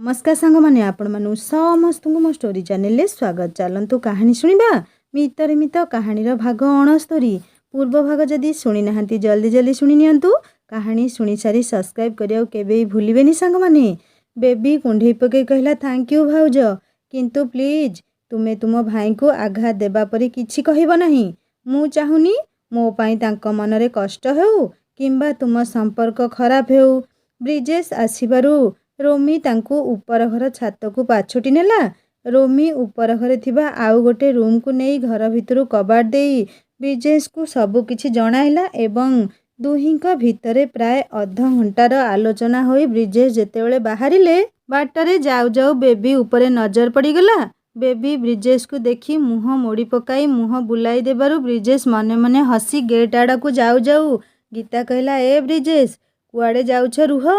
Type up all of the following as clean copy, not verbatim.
नमस्कार सांग मैंने आपण मानू समस्त मो स्टोरी चैनल स्वागत। चलतु कहानी शुणा मितरे मित कहानी भाग 69 पूर्व भाग जदि शुणी ना जल्दी जल्दी शुणी नियंतु। कहानी शुणी सारी सब्सक्राइब करिया केबे भूलिबेनी सांग माने। बेबी कुंढई पके कहला थैंक यू भाउज, किंतु प्लीज तुमे तुम भाई को आघात देबा परी किछि कहब नाही। मु चाहुनी मो पाई तांको मनरे कष्ट हेउ किंबा तुम संपर्क खराब हेउ। ब्रिजेश आसीबारु रोमी तांको ऊपर घर छात को पाछोटी नेला। रोमी ऊपर घरे थिबा आउ गोटे रूम को नहीं घर भितरु कबाट देई ब्रिजेश को सबु किछि जणाइला एवं दुहिंक भितरे प्राय अध घंटार आलोचना होई ब्रिजेश जेतेबेले बाहरिले बाटरे जाऊ जाऊ बेबी ऊपरे नजर पड़ीगला। बेबी ब्रिजेश को देखी मुह मोड़ी पकाई मुह बुलाई देबारु ब्रिजेश मने मने हसी गेट आड़ा को जाऊ जाऊ गीता कहला, ए ब्रिजेश कुआड़े जाउछ रुह,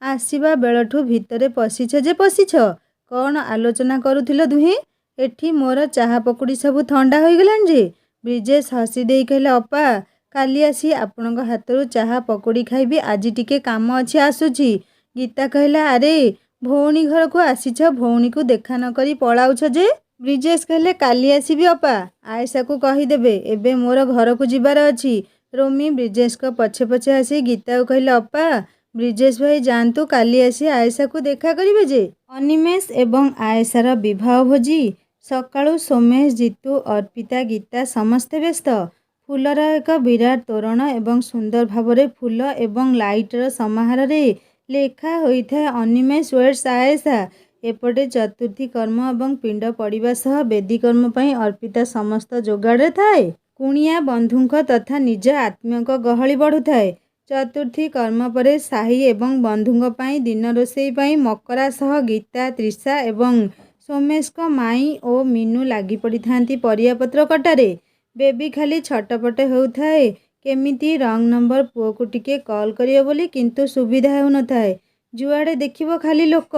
आसीबा बेलठू भितरे पशिछ जे पशिछ। कौन आलोचना करुथिल दुहे? एठी मोर चाहा पकुड़ी सब ठंडा हो गलान जे। ब्रिजेश हसी देई कहले, अपा काली आसी आपनक हाथरू चाहा पकुड़ी खाइबी, आज टिके काम अछि आसुची। गीता कहला, अरे भौणी घर को आसीछ, भौणी को देखा न करी पलाउछ जे। ब्रिजेश कहले, काली आसीबी अपा, आयशा को कही देबे, एबे मोर घर को जिबार अछि। रोमी ब्रिजेश को पछे पछे आसी गीता को कहले, अपा ब्रिजेश भाई जानतु काली आसी आयशा को देखा करिवे जे। अनिमेष एवं आयशार विवाह भोजी सकाळु सोमेश, जीतू, अर्पिता, गीता समस्ते व्यस्त। फूलर एक विराट तोरण एवं सुंदर भावरे फूल एवं लाइटर समाहार रे लेखा होइथा अनिमेष वेट्स आयशा। एपटे चतुर्थी कर्म एवं पिंड पड़िबा सह वेदी कर्म पई अर्पिता समस्त जोगाड़े थाए। कुणिया बंधुंक तथा निज आत्मीयक गहली बढ़ुथाए। चतुर्थी कर्म परे साही एवं बंधुंक पाई दिन रोषेई पाई मकरा सह गीता, त्रिषा एवं सोमेश को माई ओ मीनू लागी पड़ी थांती परियापत्र कटारे। बेबी खाली छटपट होउथाए केमिति रंग नंबर पुओ को टिके कॉल करियो बोली, किंतु सुविधा हेउ नथाए। जुआड़े देखिबो खाली लोक,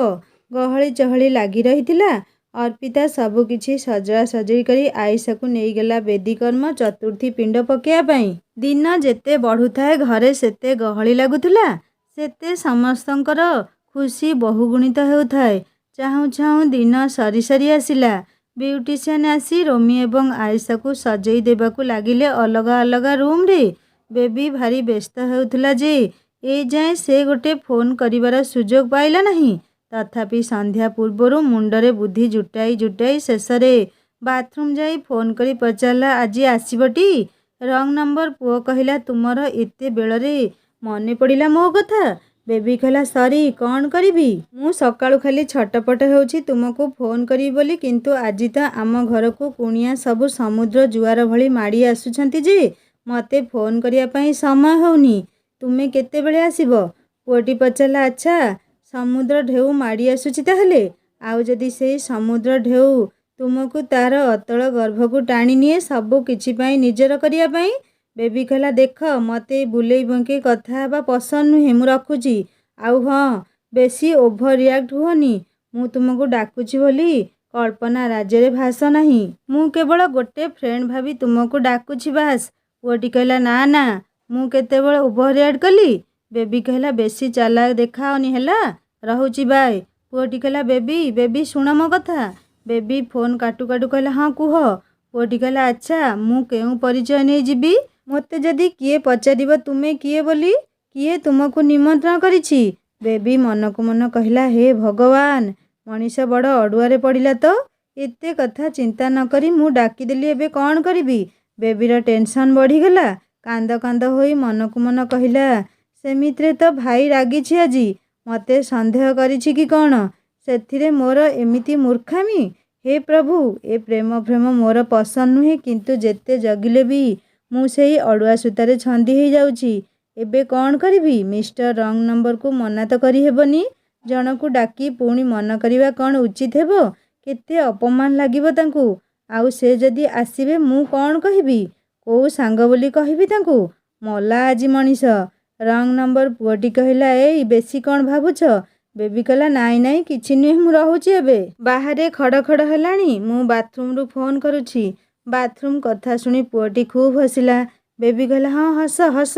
गहली चहली लागी रहिथिला। अर्पिता सबु किछि सजड़ा सजड़ी करी आयशा को नहीं गला वेदी कर्म चतुर्थी पिंड पकेया पाई। दिन जेते बढ़ुथाए घरे सेते गहली लागुथुला, सेते समस्तंकर खुशी बहुगुणित हेउथाए। चाहू चाहू दिन सरी सरी आसिला। ब्यूटिशियन आसी रोमी एवं आयशा को सजेई देबाकू लागिले अलगा अलगा रूम रे। बेबी भारी व्यस्त हेउथुला जे ए जाए से गोटे फोन करिवार सुजोग पाइला नहीं। तथापि संध्या पूर्वरु मुंडरे बुद्धि जुटाई जुटाई शेषरे बाथरूम जाई फोन करी पचारला, आज आसीबटी? रंग नंबर पुओ कहला, तुमर एते बेलरे मने पड़िला मो कथा? बेबी कहला, सॉरी कौन करिबी, मु सकाळु खाली छटपट हेउछि तुमको फोन करी बोली, किंतु आज तो आम घर को कुणिया सब समुद्र जुआर भली माड़ी आसुछंती जे मते फोन करिया पई समय होउनी। तुमे केते बेले आसीबो? पुओटी पचारला, अच्छा समुद्र ढेउ माड़ी आसुछि ताहले, आउ जदि से समुद्र ढेउ तुमको तार अतल गर्भ को टाणी निए सबु किछि पाई निजर करिया पाई। बेबी कहला, देख मते बुलेई बंके कथा हेबा पसंद नुहे, मु रखुची। आउ हाँ बेसी ओभर रिएक्ट हुओनी, मु तुमको डाकुची बोली कल्पना राज्य रे भाषा नहीं, मु केवल गोटे फ्रेंड भाभी तुमको डाकुची बास। पुओटी कहला, ना ना मु केतेबेले ओभर रिएक्ट कली? बेबी कहला, बेसी चालाक देखाओनी हैला, रहुची बाय। पुओटी कहला, बेबी बेबी शुण मो कथा। बेबी फोन काटू काटू कहला, हाँ कुह। पुओटी कहला, अच्छा मु केउ परिचय नहीं जीबी? मते जदि किए पचारिबो तुमे किए बोली, किए तुमको निमंत्रण करिछि? बेबी मन को मन कहला, हे भगवान मनीष बड़ अडुआरे पड़िला तो, एते कथा चिंता न करी मु डाकिदेली, एबे कौन करिबी? बेबीर टेंशन बढ़ीगला। कांद कांद होई मन को मन कहला, सेमित्रे तो भाई रागिछि आजी, मते संदेह करिछि कि कौन? सेथिरे मोर एमिति मूर्खामी? हे प्रभु ए प्रेम प्रेम मोर पसंद नुहे, किंतु जेते जगिले भी मु सेही अड़ुआ सूतारे छंदी हो जाउछि। एबे कौन करिबी? मिस्टर रंग नंबर को मना तो करी हेबनी, जन को डाकी पुणी मन करिबा कौन उचित हेबो? केते अपमान लागिबो तांकू। आउ से जदि आसीबे मु कौन कहिबी? को सांग बोली कहिबी तांकू? मला आजी मनीष। रंग नंबर पुओटी कहला, ए बेसी कौन भाबुछ? बेबी कहला, नाई नाई किछि नुहे, मु रहुछि एबे। बाहरे खड़ खड़ हेलाणी, मु बाथरूम रु फोन करुछि। बाथरूम कथा शुणी पुओटी खूब हसिला। बेबी कहला, हाँ हस हस,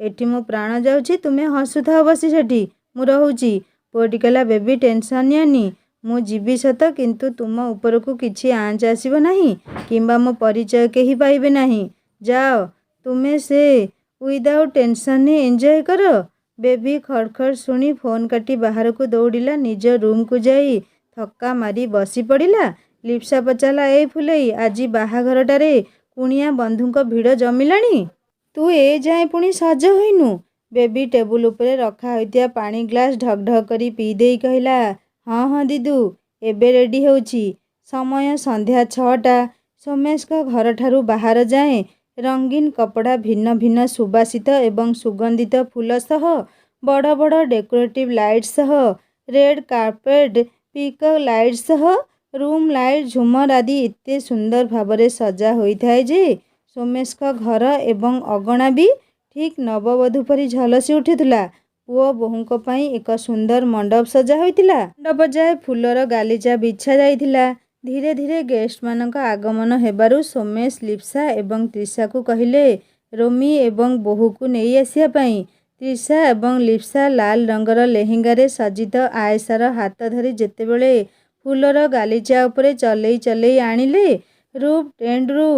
एठी मो प्राण जाउछि, तुमे हसुथाओ बसी सेठी, मु रहुछि। ପୁଅଟି କହିଲା, ବେବି ଟେନସନ୍ ନିଅନି, ମୁଁ ଯିବି ସତ, କିନ୍ତୁ ତୁମ ଉପରକୁ କିଛି ଆଞ୍ଚ ଆସିବ ନାହିଁ କିମ୍ବା ମୋ ପରିଚୟ କେହି ପାଇବେ ନାହିଁ। ଯାଅ, ତୁମେ ସେ ୱିଦାଉଟ୍ ଟେନସନ୍ରେ ଏନ୍ଜୟ କର। ବେବି ଖଡ଼ ଖଡ଼ ଶୁଣି ଫୋନ୍ କାଟି ବାହାରକୁ ଦୌଡ଼ିଲା। ନିଜ ରୁମ୍କୁ ଯାଇ ଥକ୍କା ମାରି ବସି ପଡ଼ିଲା। ଲିପ୍ସା ପଚାରିଲା, ଏଇ ଫୁଲେଇ, ଆଜି ବାହାଘରଟାରେ କୁଣିଆ ବନ୍ଧୁଙ୍କ ଭିଡ଼ ଜମିଲାଣି। ତୁ ଏ ଯାଏଁ ପୁଣି ସଜ ହୋଇନୁ। ବେବି ଟେବୁଲ ଉପରେ ରଖା ହୋଇଥିବା ପାଣି ଗ୍ଲାସ୍ ଢକ୍ ଢକ୍ କରି ପିଇଦେଇ କହିଲା, ହଁ ହଁ ଦିଦୁ, ଏବେ ରେଡ଼ି ହେଉଛି। ସମୟ ସନ୍ଧ୍ୟା 6ଟା। ସୋମେଶଙ୍କ ଘରଠାରୁ ବାହାର ଯାଏଁ ରଙ୍ଗୀନ କପଡ଼ା, ଭିନ୍ନ ଭିନ୍ନ ସୁବାସିତ ଏବଂ ସୁଗନ୍ଧିତ ଫୁଲ ସହ, ବଡ଼ ବଡ଼ ଡେକୋରେଟିଭ୍ ଲାଇଟ୍ ସହ, ରେଡ୍ କାର୍ପେଟ୍, ପିକକ୍ ଲାଇଟ୍ ସହ, ରୁମ୍ ଲାଇଟ୍, ଝୁମର ଆଦି ଏତେ ସୁନ୍ଦର ଭାବରେ ସଜା ହୋଇଥାଏ ଯେ ସୋମେଶଙ୍କ ଘର ଏବଂ ଅଗଣା ବି ଠିକ୍ ନବବଧୂ ପରି ଝଲସି ଉଠୁଥିଲା। ପୁଅ ବୋହୂଙ୍କ ପାଇଁ ଏକ ସୁନ୍ଦର ମଣ୍ଡପ ସଜା ହୋଇଥିଲା। ମଣ୍ଡପ ଯାଏ ଫୁଲର ଗାଲିଚା ବିଛା ଯାଇଥିଲା। ଧୀରେ ଧୀରେ ଗେଷ୍ଟମାନଙ୍କ ଆଗମନ ହେବାରୁ ସୋମେଶ ଲିପ୍ସା ଏବଂ ତ୍ରିଷାକୁ କହିଲେ ରୋମି ଏବଂ ବୋହୂକୁ ନେଇ ଆସିବା ପାଇଁ। ତ୍ରିଷା ଏବଂ ଲିପ୍ସା ଲାଲ ରଙ୍ଗର ଲେହେଙ୍ଗାରେ ସଜ୍ଜିତ ଆୟେଶାର ହାତ ଧରି ଯେତେବେଳେ ଫୁଲର ଗାଲିଚା ଉପରେ ଚଲେଇ ଚଲେଇ ଆଣିଲେ, ରୁଫ୍ ଟେଣ୍ଟରୁ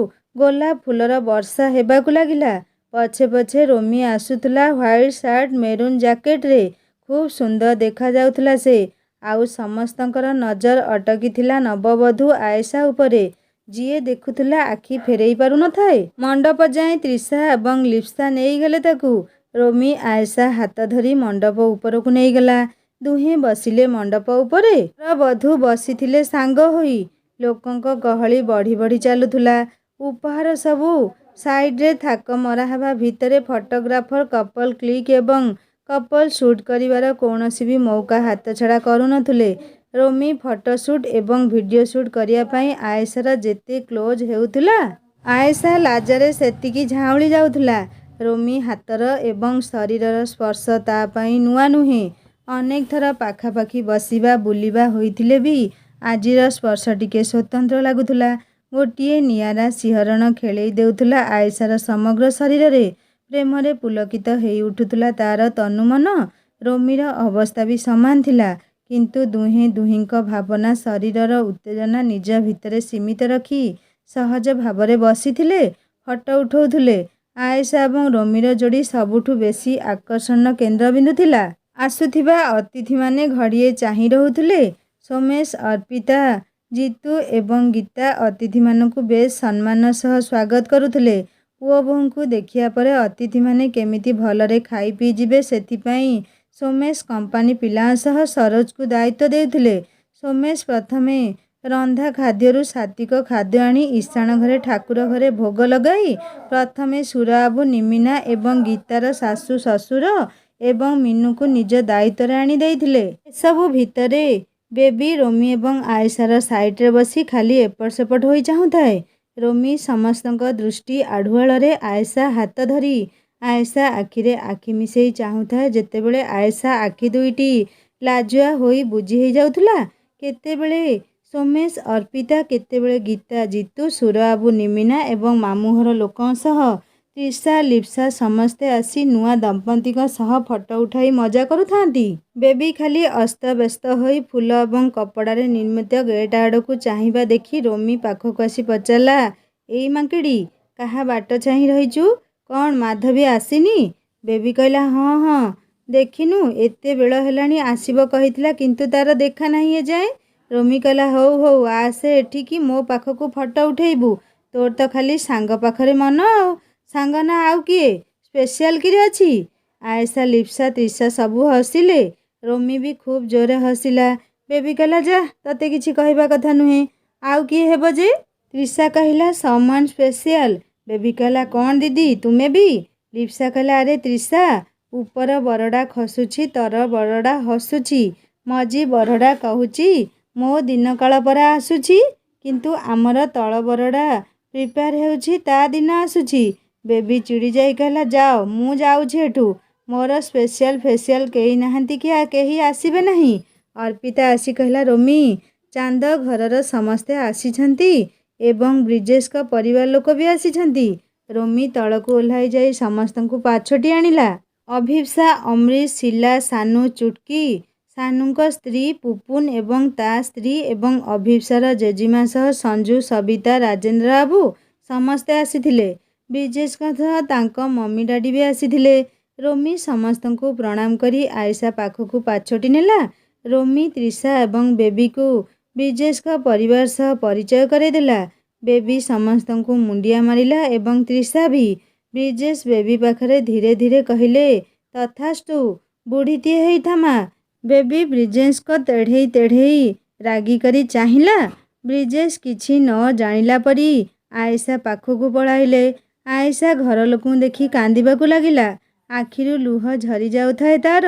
ଗୋଲାପ ଫୁଲର ବର୍ଷା ହେବାକୁ ଲାଗିଲା। ପଛେ ପଛେ ରୋମି ଆସୁଥିଲା ହ୍ୱାଇଟ୍ ସାର୍ଟ, ମେରୁନ୍ ଜ୍ୟାକେଟରେ। ଖୁବ୍ ସୁନ୍ଦର ଦେଖାଯାଉଥିଲା ସେ। ଆଉ ସମସ୍ତଙ୍କର ନଜର ଅଟକିଥିଲା ନବବଧୂ ଆୟେଶା ଉପରେ। ଯିଏ ଦେଖୁଥିଲା ଆଖି ଫେରେଇ ପାରୁନଥାଏ। ମଣ୍ଡପ ଯାଏଁ ତ୍ରିଷା ଏବଂ ଲିପ୍ସା ନେଇଗଲେ ତାକୁ। ରୋମି ଆୟେଶା ହାତ ଧରି ମଣ୍ଡପ ଉପରକୁ ନେଇଗଲା। ଦୁହେଁ ବସିଲେ ମଣ୍ଡପ ଉପରେ। ବର-ବଧୂ ବସିଥିଲେ ସାଙ୍ଗ ହୋଇ। ଲୋକଙ୍କ ଗହଳି ବଢ଼ି ବଢ଼ି ଚାଲୁଥିଲା। ଉପହାର ସବୁ ସାଇଡ୍ରେ ଥାକ ମରାହେବା ଭିତରେ ଫଟୋଗ୍ରାଫର କପଲ୍ କ୍ଲିକ୍ ଏବଂ କପଲ୍ ସୁଟ୍ କରିବାର କୌଣସି ବି ମଉକା ହାତଛଡ଼ା କରୁନଥିଲେ। ରୋମି ଫଟୋ ସୁଟ୍ ଏବଂ ଭିଡ଼ିଓ ସୁଟ୍ କରିବା ପାଇଁ ଆୟେଶାର ଯେତେ କ୍ଲୋଜ୍ ହେଉଥିଲା, ଆୟେଶା ଲାଜରେ ସେତିକି ଝାଉଁଳି ଯାଉଥିଲା। ରୋମି ହାତର ଏବଂ ଶରୀରର ସ୍ପର୍ଶ ତା ପାଇଁ ନୂଆ ନୁହେଁ। ଅନେକ ଥର ପାଖାପାଖି ବସିବା, ବୁଲିବା ହୋଇଥିଲେ ବି ଆଜିର ସ୍ପର୍ଶ ଟିକେ ସ୍ୱତନ୍ତ୍ର ଲାଗୁଥିଲା। ଗୋଟିଏ ନିଆରା ଶିହରଣ ଖେଳେଇ ଦେଉଥିଲା ଆୟେଶାର ସମଗ୍ର ଶରୀରରେ। ପ୍ରେମରେ ପୁଲକିତ ହେଇ ଉଠୁଥିଲା ତା'ର ତନୁ ମନ। ରୋମିର ଅବସ୍ଥା ବି ସମାନ ଥିଲା। କିନ୍ତୁ ଦୁହେଁ ଦୁହିଁଙ୍କ ଭାବନା, ଶରୀରର ଉତ୍ତେଜନା ନିଜ ଭିତରେ ସୀମିତ ରଖି ସହଜ ଭାବରେ ବସିଥିଲେ, ଫଟୋ ଉଠଉଥିଲେ। ଆୟେଶା ଏବଂ ରୋମିର ଯୋଡ଼ି ସବୁଠୁ ବେଶୀ ଆକର୍ଷଣର କେନ୍ଦ୍ରବିନ୍ଦୁ ଥିଲା। ଆସୁଥିବା ଅତିଥିମାନେ ଘଡ଼ିଏ ଚାହିଁ ରହୁଥିଲେ। ସୋମେଶ, ଅର୍ପିତା, ଜିତୁ ଏବଂ ଗୀତା ଅତିଥିମାନଙ୍କୁ ବେଶ୍ ସମ୍ମାନର ସହ ସ୍ୱାଗତ କରୁଥିଲେ। ପୁଅ ବୋହୂଙ୍କୁ ଦେଖିବା ପରେ ଅତିଥିମାନେ କେମିତି ଭଲରେ ଖାଇ ପିଇ ଯିବେ, ସେଥିପାଇଁ ସୋମେଶ କମ୍ପାନୀ ପିଲାଙ୍କ ସହ ସରୋଜକୁ ଦାୟିତ୍ୱ ଦେଉଥିଲେ। ସୋମେଶ ପ୍ରଥମେ ରନ୍ଧା ଖାଦ୍ୟରୁ ସାତ୍ତ୍ୱିକ ଖାଦ୍ୟ ଆଣି ଇଶାଣ ଘରେ, ଠାକୁର ଘରେ ଭୋଗ ଲଗାଇ ପ୍ରଥମେ ସୁରବାବୁ, ନିମିନା ଏବଂ ଗୀତାର ଶାଶୁ ଶ୍ୱଶୁର ଏବଂ ମିନୁକୁ ନିଜ ଦାୟିତ୍ୱରେ ଆଣି ଦେଇଥିଲେ। ଏସବୁ ଭିତରେ ବେବି ରୋମି ଏବଂ ଆୟେଶାର ସାଇଟ୍ରେ ବସି ଖାଲି ଏପଟ ସେପଟ ହୋଇ ଚାହୁଁଥାଏ। ରୋମି ସମସ୍ତଙ୍କ ଦୃଷ୍ଟି ଆଢ଼ୁଆଳରେ ଆୟେଶା ହାତ ଧରି। ଆୟେଶା ଆଖିରେ ଆଖି ମିଶେଇ ଚାହୁଁଥାଏ। ଯେତେବେଳେ ଆୟେଶା ଆଖି ଦୁଇଟି ଲାଜୁଆ ହୋଇ ବୁଜି ହେଇଯାଉଥିଲା, କେତେବେଳେ ସୋମେଶ, ଅର୍ପିତା, କେତେବେଳେ ଗୀତା, ଜିତୁ, ସୁରବାବୁ, ନିମିନା ଏବଂ ମାମୁଁଘର ଲୋକଙ୍କ ସହ ତ୍ରିଷା, ଲିପ୍ସା ସମସ୍ତେ ଆସି ନୂଆ ଦମ୍ପତିଙ୍କ ସହ ଫଟୋ ଉଠାଇ ମଜା କରୁଥାନ୍ତି। ବେବି ଖାଲି ଅସ୍ତବ୍ୟସ୍ତ ହୋଇ ଫୁଲ ଏବଂ କପଡ଼ାରେ ନିର୍ମିତ ଗେଟ୍ ଆଡ଼କୁ ଚାହିଁବା ଦେଖି ରୋମି ପାଖକୁ ଆସି ପଚାରିଲା, ଏଇ ମାଙ୍କିଡ଼ି, କାହା ବାଟ ଚାହିଁ ରହିଛୁ? କ'ଣ ମାଧବୀ ଆସିନି? ବେବି କହିଲା, ହଁ ହଁ, ଦେଖିନୁ ଏତେ ବେଳ ହେଲାଣି ଆସିବ କହିଥିଲା, କିନ୍ତୁ ତା'ର ଦେଖା ନାହିଁ ଏଯାଏଁ। ରୋମି କହିଲା, ହଉ ହଉ, ଆସେ ଏଠିକି, ମୋ ପାଖକୁ ଫଟୋ ଉଠେଇବୁ। ତୋର ତ ଖାଲି ସାଙ୍ଗ ପାଖରେ ମନ ଆଉ। ସାଙ୍ଗ ନା ଆଉ କିଏ ସ୍ପେଶିଆଲ କିରେ ଅଛି? ଆୟେଶା, ଲିପ୍ସା, ତ୍ରିଷା ସବୁ ହସିଲେ। ରୋମି ବି ଖୁବ୍ ଜୋରରେ ହସିଲା। ବେବି କହିଲା, ଯା, ତତେ କିଛି କହିବା କଥା ନୁହେଁ। ଆଉ କିଏ ହେବ ଯେ? ତ୍ରିଷା କହିଲା, ସମନ୍ ସ୍ପେଶିଆଲ। ବେବି କହିଲା, କ'ଣ ଦିଦି, ତୁମେ ବି? ଲିପ୍ସା କହିଲା, ଆରେ ତ୍ରିଷା, ଉପର ବରଡ଼ା ଖସୁଛି, ତଳ ବରଡ଼ା ହସୁଛି। ମଝି ବରଡ଼ା କହୁଛି, ମୋ ଦିନକାଳ ପରା ଆସୁଛି। କିନ୍ତୁ ଆମର ତଳ ବରଡ଼ା ପ୍ରିପେୟାର ହେଉଛି, ତା ଦିନ ଆସୁଛି। ବେବି ଚିଡ଼ି ଯାଇ କହିଲା, ଯାଅ, ମୁଁ ଯାଉଛି ଏଠୁ। ମୋର ସ୍ପେଶିଆଲ ଫେସିଆଲ କେହି ନାହାନ୍ତି କି କେହି ଆସିବେ ନାହିଁ। ଅର୍ପିତା ଆସି କହିଲା, ରୋମି, ଚାନ୍ଦ ଘରର ସମସ୍ତେ ଆସିଛନ୍ତି ଏବଂ ବ୍ରିଜେଶଙ୍କ ପରିବାର ଲୋକ ବି ଆସିଛନ୍ତି। ରୋମି ତଳକୁ ଓହ୍ଲାଇ ଯାଇ ସମସ୍ତଙ୍କୁ ପାଛୋଟି ଆଣିଲା। ଅଭିପ୍ସା, ଅମ୍ରିଶ, ଶିଲା, ସାନୁ, ଚୁଟକି ସାନୁଙ୍କ ସ୍ତ୍ରୀ ପୁପୁନ ଏବଂ ତା ସ୍ତ୍ରୀ ଏବଂ ଅଭିପ୍ସାର ଜେଜିମା ସହ ସଞ୍ଜୁ, ସବିତା, ରାଜେନ୍ଦ୍ର ବାବୁ ସମସ୍ତେ ଆସିଥିଲେ। ବ୍ରିଜେଶଙ୍କ ସହ ତାଙ୍କ ମମି ଡାଡି ବି ଆସିଥିଲେ। ରୋମି ସମସ୍ତଙ୍କୁ ପ୍ରଣାମ କରି ଆୟେଶା ପାଖକୁ ପାଛୋଟି ନେଲା। ରୋମି ତ୍ରିଷା ଏବଂ ବେବିକୁ ବ୍ରିଜେଶଙ୍କ ପରିବାର ସହ ପରିଚୟ କରାଇଦେଲା। ବେବି ସମସ୍ତଙ୍କୁ ମୁଣ୍ଡିଆ ମାରିଲା ଏବଂ ତ୍ରିଷା ବି। ବ୍ରିଜେଶ ବେବି ପାଖରେ ଧୀରେ ଧୀରେ କହିଲେ, ତଥାସ୍ତୁ, ବୁଢ଼ୀଟିଏ ହେଇଥା ମା। ବେବି ବ୍ରିଜେଶଙ୍କ ତେଢ଼େଇ ତେଢ଼େଇ ରାଗିକରି ଚାହିଁଲା। ବ୍ରିଜେଶ କିଛି ନ ଜାଣିଲା ପରି ଆୟେଶା ପାଖକୁ ପଳାଇଲେ। ଆୟେଶା ଘର ଲୋକଙ୍କୁ ଦେଖି କାନ୍ଦିବାକୁ ଲାଗିଲା। ଆଖିରୁ ଲୁହ ଝରି ଯାଉଥାଏ ତାର।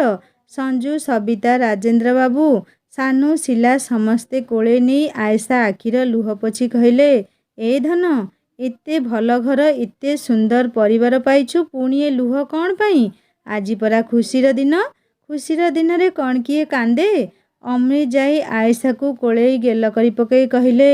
ସଞ୍ଜୁ, ସବିତା, ରାଜେନ୍ଦ୍ର ବାବୁ, ସାନୁ, ଶିଲା ସମସ୍ତେ କୋଳେଇ ନେଇ ଆୟେଶା ଆଖିର ଲୁହ ପୋଛି କହିଲେ, ଏ ଧନ, ଏତେ ଭଲ ଘର, ଏତେ ସୁନ୍ଦର ପରିବାର ପାଇଛୁ, ପୁଣି ଏ ଲୁହ କ'ଣ ପାଇଁ? ଆଜି ପରା ଖୁସିର ଦିନ। ଖୁସିର ଦିନରେ କ'ଣ କିଏ କାନ୍ଦେ? ଅମୃତ ଯାଇ ଆୟେଶାକୁ କୋଳେଇ ଗେଲ କରି ପକାଇ କହିଲେ,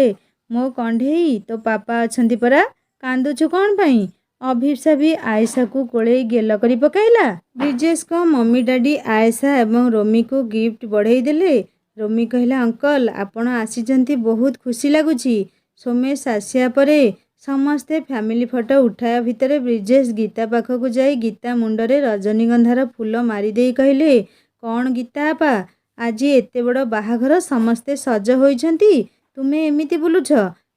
ମୋ କଣ୍ଢେଇ, ତୋ ପାପା ଅଛନ୍ତି ପରା, କାନ୍ଦୁଛୁ କ'ଣ ପାଇଁ? ଅଭିପ୍ସା ବି ଆୟେଶାକୁ କୋଳେଇ ଗେଲ କରି ପକାଇଲା। ବ୍ରିଜେଶଙ୍କ ମମି ଡାଡି ଆୟେଶା ଏବଂ ରୋମିକୁ ଗିଫ୍ଟ ବଢ଼େଇ ଦେଲେ। ରୋମି କହିଲା, ଅଙ୍କଲ, ଆପଣ ଆସିଛନ୍ତି, ବହୁତ ଖୁସି ଲାଗୁଛି। ସୋମେଶ ଆସିବା ପରେ ସମସ୍ତେ ଫ୍ୟାମିଲି ଫଟୋ ଉଠାଇବା ଭିତରେ ବ୍ରିଜେଶ ଗୀତା ପାଖକୁ ଯାଇ ଗୀତା ମୁଣ୍ଡରେ ରଜନୀଗନ୍ଧାର ଫୁଲ ମାରିଦେଇ କହିଲେ, କ'ଣ ଗୀତା ଆପା, ଆଜି ଏତେ ବଡ଼ ବାହାଘର, ସମସ୍ତେ ସଜ ହୋଇଛନ୍ତି, ତୁମେ ଏମିତି ବୁଲୁଛ?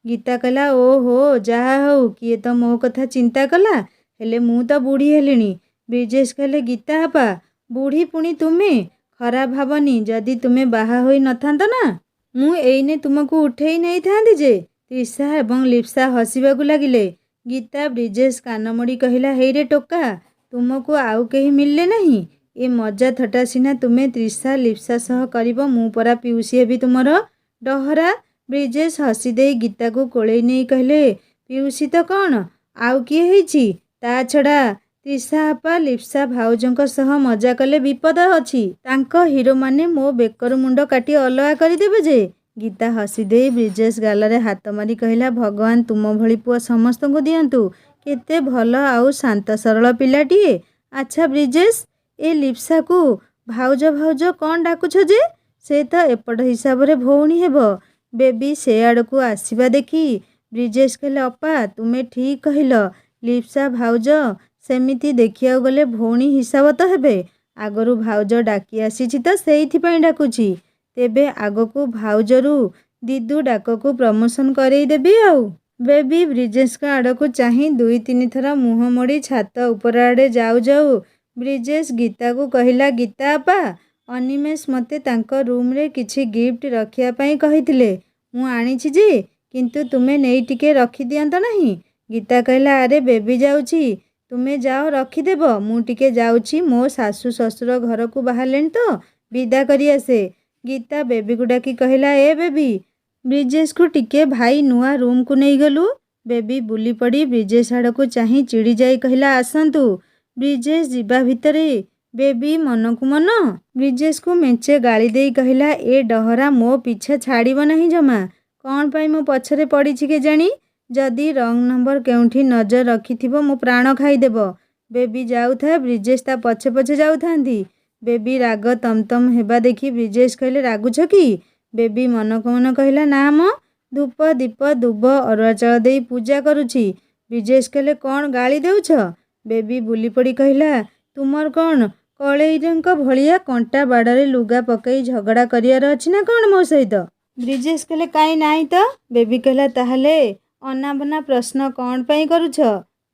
ଗୀତା କହିଲା, ଓହୋ, ଯାହା ହଉ, କିଏ ତ ମୋ କଥା ଚିନ୍ତା କଲା, ହେଲେ ମୁଁ ତ ବୁଢ଼ୀ ହେଲିଣି। ବ୍ରିଜେଶ କହିଲେ, ଗୀତା ଆପା, ବୁଢ଼ୀ ପୁଣି ତୁମେ? ଖରାପ ଭାବନି, ଯଦି ତୁମେ ବାହା ହୋଇ ନଥାନ୍ତ ନା, ମୁଁ ଏଇନେ ତୁମକୁ ଉଠେଇ ନେଇଥାନ୍ତି ଯେ। ତ୍ରିଷା ଏବଂ ଲିପ୍ସା ହସିବାକୁ ଲାଗିଲେ। ଗୀତା ବ୍ରିଜେଶ କାନ ମୋଡ଼ି କହିଲା, ହେଇରେ ଟୋକା, ତୁମକୁ ଆଉ କେହି ମିଳିଲେ ନାହିଁ? ଏ ମଜା ଥଟ୍ଟା ସିନା ତୁମେ ତ୍ରିଷା, ଲିପ୍ସା ସହ କରିବ, ମୁଁ ପରା ପିଉସୀ ହେବି ତୁମର। ଡହରା। ବ୍ରିଜେଶ ହସି ଦେଇ ଗୀତାକୁ କୋଳେଇ ନେଇ କହିଲେ, ପିଉସୀ ତ କ'ଣ, ଆଉ କିଏ ହେଇଛି? ତା ଛଡ଼ା ତ୍ରିଷା ଆପା, ଲିପ୍ସା ଭାଉଜଙ୍କ ସହ ମଜା କଲେ ବିପଦ ଅଛି। ତାଙ୍କ ହିରୋମାନେ ମୋ ବେକରୁ ମୁଣ୍ଡ କାଟି ଅଲଗା କରିଦେବେ ଯେ। ଗୀତା ହସି ଦେଇ ବ୍ରିଜେଶ ଗାଲରେ ହାତ ମାରି କହିଲା, ଭଗବାନ ତୁମ ଭଳି ପୁଅ ସମସ୍ତଙ୍କୁ ଦିଅନ୍ତୁ। କେତେ ଭଲ ଆଉ ଶାନ୍ତ ସରଳ ପିଲାଟିଏ। ଆଚ୍ଛା ବ୍ରିଜେଶ, ଏ ଲିପ୍ସାକୁ ଭାଉଜ ଭାଉଜ କ'ଣ ଡାକୁଛ ଯେ? ସେ ତ ଏପଟ ହିସାବରେ ଭଉଣୀ ହେବ। ବେବି ସେ ଆଡ଼କୁ ଆସିବା ଦେଖି ବ୍ରିଜେଶ କହିଲେ, ଅପା, ତୁମେ ଠିକ୍ କହିଲ। ଲିପ୍ସା ଭାଉଜ ସେମିତି ଦେଖିବାକୁ ଗଲେ ଭଉଣୀ ହିସାବ ତ ହେବେ। ଆଗରୁ ଭାଉଜ ଡାକି ଆସିଛି ତ ସେଇଥିପାଇଁ ଡାକୁଛି। ତେବେ ଆଗକୁ ଭାଉଜରୁ ଦିଦୁ ଡାକକୁ ପ୍ରମୋସନ୍ କରେଇ ଦେବି ଆଉ। ବେବି ବ୍ରିଜେଶଙ୍କ ଆଡ଼କୁ ଚାହିଁ ଦୁଇ ତିନି ଥର ମୁହଁ ମୋଡ଼ି ଛାତ ଉପର ଆଡ଼େ ଯାଉ ଯାଉ ବ୍ରିଜେଶ ଗୀତାକୁ କହିଲା, ଗୀତା ଆପା, ଅନିମେଷ ମୋତେ ତାଙ୍କ ରୁମ୍ରେ କିଛି ଗିଫ୍ଟ ରଖିବା ପାଇଁ କହିଥିଲେ। ମୁଁ ଆଣିଛି ଯେ, କିନ୍ତୁ ତୁମେ ନେଇ ଟିକେ ରଖିଦିଅନ୍ତ ନାହିଁ? ଗୀତା କହିଲା, ଆରେ ବେବି ଯାଉଛି, ତୁମେ ଯାଅ ରଖିଦେବ, ମୁଁ ଟିକେ ଯାଉଛି, ମୋ ଶାଶୁ ଶ୍ୱଶୁର ଘରକୁ ବାହାରିଲେଣି ତ, ବିଦା କରି ଆସେ। ଗୀତା ବେବିକୁ ଡାକି କହିଲା, ଏ ବେବି, ବ୍ରିଜେଶକୁ ଟିକେ ଭାଇ ନୂଆ ରୁମ୍କୁ ନେଇଗଲୁ। ବେବି ବୁଲି ପଡ଼ି ବ୍ରିଜେଶ ଆଡ଼କୁ ଚାହିଁ ଚିଡ଼ି ଯାଇ କହିଲା, ଆସନ୍ତୁ। ବ୍ରିଜେଶ ଯିବା ଭିତରେ ବେବି ମନକୁ ମନ ବ୍ରିଜେଶକୁ ମେଞ୍ଚେ ଗାଳି ଦେଇ କହିଲା, ଏ ଡହରା ମୋ ପିଛା ଛାଡ଼ିବ ନାହିଁ ଜମା। କ'ଣ ପାଇଁ ମୋ ପଛରେ ପଡ଼ିଛି କେଜାଣି? ଯଦି ରଙ୍ଗ ନମ୍ବର କେଉଁଠି ନଜର ରଖିଥିବ ମୋ ପ୍ରାଣ ଖାଇଦେବ। ବେବି ଯାଉଥାଏ, ବ୍ରିଜେଶ ତା ପଛେ ପଛେ ଯାଉଥାନ୍ତି। ବେବି ରାଗ ତମତମ ହେବା ଦେଖି ବ୍ରିଜେଶ କହିଲେ, ରାଗୁଛ କି? ବେବି ମନକୁ ମନ କହିଲା, ନା ମ, ଧୂପ ଦୀପ ଦୁବ ଅରୁଆ ଚାଉଳ ଦେଇ ପୂଜା କରୁଛି। ବ୍ରିଜେଶ କହିଲେ, କ'ଣ ଗାଳି ଦେଉଛ? ବେବି ବୁଲି ପଡ଼ି କହିଲା, ତୁମର କ'ଣ କଳେଇଙ୍କ ଭଳିଆ କଣ୍ଟା ବାଡ଼ରେ ଲୁଗା ପକାଇ ଝଗଡ଼ା କରିବାର ଅଛି ନା କ'ଣ ମୋ ସହିତ? ବ୍ରିଜେଶ କହିଲେ, କାହିଁ ନାହିଁ ତ। ବେବି କହିଲା, ତାହେଲେ ଅନାବନା ପ୍ରଶ୍ନ କ'ଣ ପାଇଁ କରୁଛ?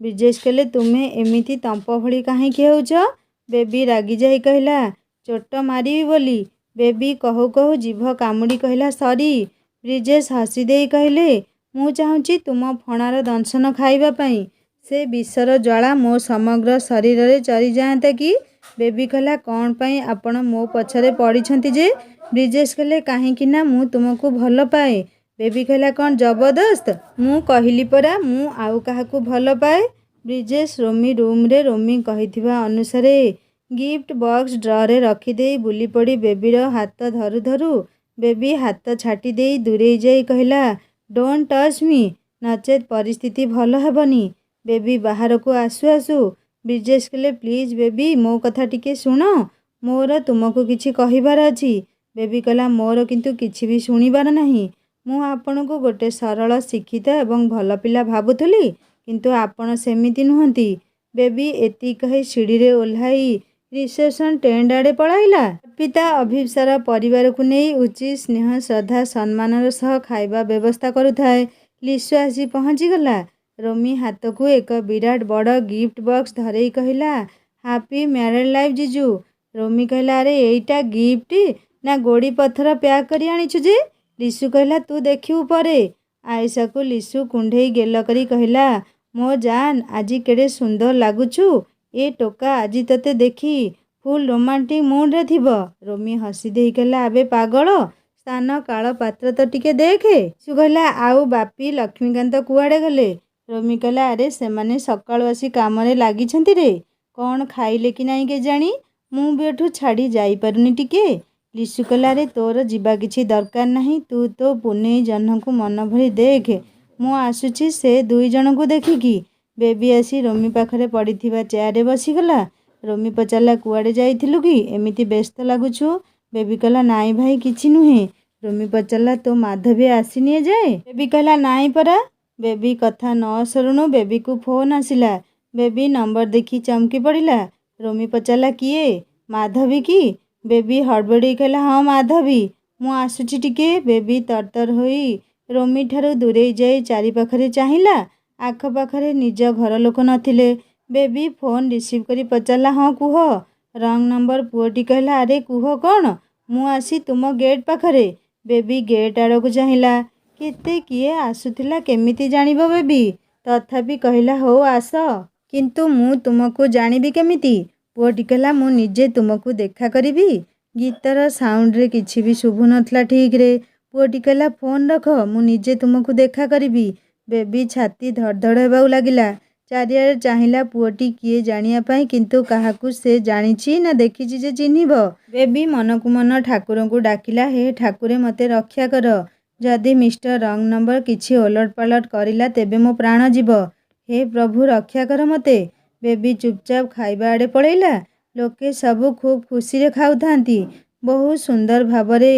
ବ୍ରିଜେଶ କହିଲେ, ତୁମେ ଏମିତି ତମ୍ପ ଭଳି କାହିଁକି ହେଉଛ? ବେବି ରାଗିଯାଇ କହିଲା, ଚୋଟ ମାରିବି ବୋଲି। ବେବି କହୁ କହୁ ଜିଭ କାମୁଡ଼ି କହିଲା, ସରି। ବ୍ରିଜେଶ ହସି ଦେଇ କହିଲେ, ମୁଁ ଚାହୁଁଛି ତୁମ ଫଣାର ଦଂଶନ ଖାଇବା ପାଇଁ। ସେ ବିଷର ଜ୍ୱାଳା ମୋ ସମଗ୍ର ଶରୀରରେ ଚରିଯାଆନ୍ତା କି? ବେବି କହିଲା, କ'ଣ ପାଇଁ ଆପଣ ମୋ ପଛରେ ପଡ଼ିଛନ୍ତି ଯେ? ବ୍ରିଜେଶ କହିଲେ, କାହିଁକି ନା ମୁଁ ତୁମକୁ ଭଲ ପାଏ। ବେବି କହିଲା, କ'ଣ ଜବରଦସ୍ତ? ମୁଁ କହିଲି ପରା, ମୁଁ ଆଉ କାହାକୁ ଭଲ ପାଏ। ବ୍ରିଜେଶ ରୋମି ରୁମ୍ରେ ରୋମି କହିଥିବା ଅନୁସାରେ ଗିଫ୍ଟ ବକ୍ସ ଡ୍ରରେ ରଖିଦେଇ ବୁଲି ପଡ଼ି ବେବିର ହାତ ଧରୁ ଧରୁ ବେବି ହାତ ଛାଟି ଦେଇ ଦୂରେଇ ଯାଇ କହିଲା, ଡୋଣ୍ଟ ଟଚ୍ ମି, ନଚେତ୍ ପରିସ୍ଥିତି ଭଲ ହେବନି। ବେବି ବାହାରକୁ ଆସୁ ଆସୁ ବ୍ରିଜେଶ କହିଲେ, ପ୍ଲିଜ୍ ବେବି, ମୋ କଥା ଟିକେ ଶୁଣ, ମୋର ତୁମକୁ କିଛି କହିବାର ଅଛି। ବେବି କହିଲା ମୋର କିନ୍ତୁ କିଛି ବି ଶୁଣିବାର ନାହିଁ। ମୁଁ ଆପଣଙ୍କୁ ଗୋଟେ ସରଳ ଶିକ୍ଷିତ ଏବଂ ଭଲ ପିଲା ଭାବୁଥିଲି, କିନ୍ତୁ ଆପଣ ସେମିତି ନୁହନ୍ତି। ବେବି ଏତିକି କହି ସିଡ଼ିରେ ଓହ୍ଲାଇ ରିସେପସନ୍ ଟେଣ୍ଟ ଆଡ଼େ ପଳାଇଲା। ଅର୍ପିତା ଅଭିପ୍ସାର ପରିବାରକୁ ନେଇ ଉଚିତ ସ୍ନେହ ଶ୍ରଦ୍ଧା ସମ୍ମାନର ସହ ଖାଇବା ବ୍ୟବସ୍ଥା କରୁଥାଏ। ଲିସୁ ଆସି ପହଞ୍ଚିଗଲା। ରୋମି ହାତକୁ ଏକ ବିରାଟ ବଡ଼ ଗିଫ୍ଟ ବକ୍ସ ଧରେଇ କହିଲା, ହାପି ମ୍ୟାରେଡ୍ ଲାଇଫ୍ ଜିଜୁ। ରୋମି କହିଲା, ଆରେ ଏଇଟା ଗିଫ୍ଟ ନା ଗୋଡ଼ି ପଥର ପ୍ୟାକ୍ କରି ଆଣିଛୁ ଯେ? ଲିସୁ କହିଲା, ତୁ ଦେଖିବୁ ପରେ। ଆଏଶାକୁ ଲିସୁ କୁଣ୍ଢେଇ ଗେଲ କରି କହିଲା, ମୋ ଜାନ୍ ଆଜି କେଡ଼େ ସୁନ୍ଦର ଲାଗୁଛୁ। ଏ ଟୋକା ଆଜି ତତେ ଦେଖି ଫୁଲ୍ ରୋମାଣ୍ଟିକ୍ ମୁଡ୍ରେ ଥିବ। ରୋମି ହସି ଦେଇ କହିଲା, ଆବେ ପାଗଳ, ସ୍ଥାନ କାଳ ପାତ୍ର ତ ଟିକେ ଦେଖେ। ଲିସୁ କହିଲା, ଆଉ ବାପି ଲକ୍ଷ୍ମୀକାନ୍ତ କୁଆଡ଼େ ଗଲେ? ରୋମି କହିଲା, ଆରେ ସେମାନେ ସକାଳୁ ଆସି କାମରେ ଲାଗିଛନ୍ତି ରେ। କ'ଣ ଖାଇଲେ କି ନାହିଁ କେଜାଣି, ମୁଁ ବି ଏଠୁ ଛାଡ଼ି ଯାଇପାରୁନି ଟିକେ। ଲିସୁ କହିଲା, ଆରେ ତୋର ଯିବା କିଛି ଦରକାର ନାହିଁ। ତୁ ତୋ ପୁନେଇ ଜହ୍ନକୁ ମନ ଭରି ଦେଖେ। ମୁଁ ଆସୁଛି ସେ ଦୁଇ ଜଣଙ୍କୁ ଦେଖିକି। ବେବି ଆସି ରୋମି ପାଖରେ ପଡ଼ିଥିବା ଚେୟାରରେ ବସିଗଲା। ରୋମି ପଚାରିଲା, କୁଆଡ଼େ ଯାଇଥିଲୁ କି? ଏମିତି ବ୍ୟସ୍ତ ଲାଗୁଛୁ। ବେବି କହିଲା, ନାଇଁ ଭାଇ କିଛି ନୁହେଁ। ରୋମି ପଚାରିଲା, ତୋ ମାଧବୀ ଆସିନି ଏଯାଏଁ? ବେବି କହିଲା, ନାଇଁ ପରା। ବେବି କଥା ନ ସରୁଣୁ ବେବିକୁ ଫୋନ୍ ଆସିଲା। ବେବି ନମ୍ବର ଦେଖି ଚମକି ପଡ଼ିଲା। ରୋମି ପଚାରିଲା, କିଏ? ମାଧବୀ କି? ବେବି ହଡ଼ବଡ଼େଇ କହିଲା, ହଁ ମାଧବୀ, ମୁଁ ଆସୁଛି ଟିକେ। ବେବି ତରତର ହୋଇ ରୋମିଠାରୁ ଦୂରେଇ ଯାଇ ଚାରିପାଖରେ ଚାହିଁଲା। ଆଖପାଖରେ ନିଜ ଘର ଲୋକ ନଥିଲେ। ବେବି ଫୋନ୍ ରିସିଭ୍ କରି ପଚାରିଲା, ହଁ କୁହ। ରଙ୍ଗ ନମ୍ବର ପୁଅଟି କହିଲା, ଆରେ କୁହ କ'ଣ, ମୁଁ ଆସି ତୁମ ଗେଟ୍ ପାଖରେ। ବେବି ଗେଟ୍ ଆଡ଼କୁ ଚାହିଁଲା। କେତେ କିଏ ଆସୁଥିଲା କେମିତି ଜାଣିବ ବେବି? ତଥାପି କହିଲା, ହଉ ଆସ। କିନ୍ତୁ ମୁଁ ତୁମକୁ ଜାଣିବି କେମିତି? ପୁଅଟି କହିଲା, ମୁଁ ନିଜେ ତୁମକୁ ଦେଖା କରିବି। ଗୀତର ସାଉଣ୍ଡରେ କିଛି ବି ଶୁଭୁ ନଥିଲା ଠିକ୍ରେ। ପୁଅଟି କହିଲା, ଫୋନ୍ ରଖ, ମୁଁ ନିଜେ ତୁମକୁ ଦେଖା କରିବି। ବେବି ଛାତି ଧଡ଼ ଧଡ଼ ହେବାକୁ ଲାଗିଲା। ଚାରିଆଡ଼େ ଚାହିଁଲା ପୁଅଟି କିଏ ଜାଣିବା ପାଇଁ, କିନ୍ତୁ କାହାକୁ ସେ ଜାଣିଛି ନା ଦେଖିଛି ଯେ ଚିହ୍ନିବ? ବେବି ମନକୁ ମନ ଠାକୁରଙ୍କୁ ଡାକିଲା, ହେ ଠାକୁରେ ମୋତେ ରକ୍ଷା କର। ଯଦି ମିଷ୍ଟର ରଙ୍ଗ ନମ୍ବର କିଛି ଓଲଟ ପାଲଟ କରିଲା ତେବେ ମୋ ପ୍ରାଣ ଯିବ। ହେ ପ୍ରଭୁ ରକ୍ଷା କର ମୋତେ। ବେବି ଚୁପଚାପ ଖାଇବା ଆଡ଼େ ପଳେଇଲା। ଲୋକେ ସବୁ ଖୁବ୍ ଖୁସିରେ ଖାଉଥାନ୍ତି। ବହୁ ସୁନ୍ଦର ଭାବରେ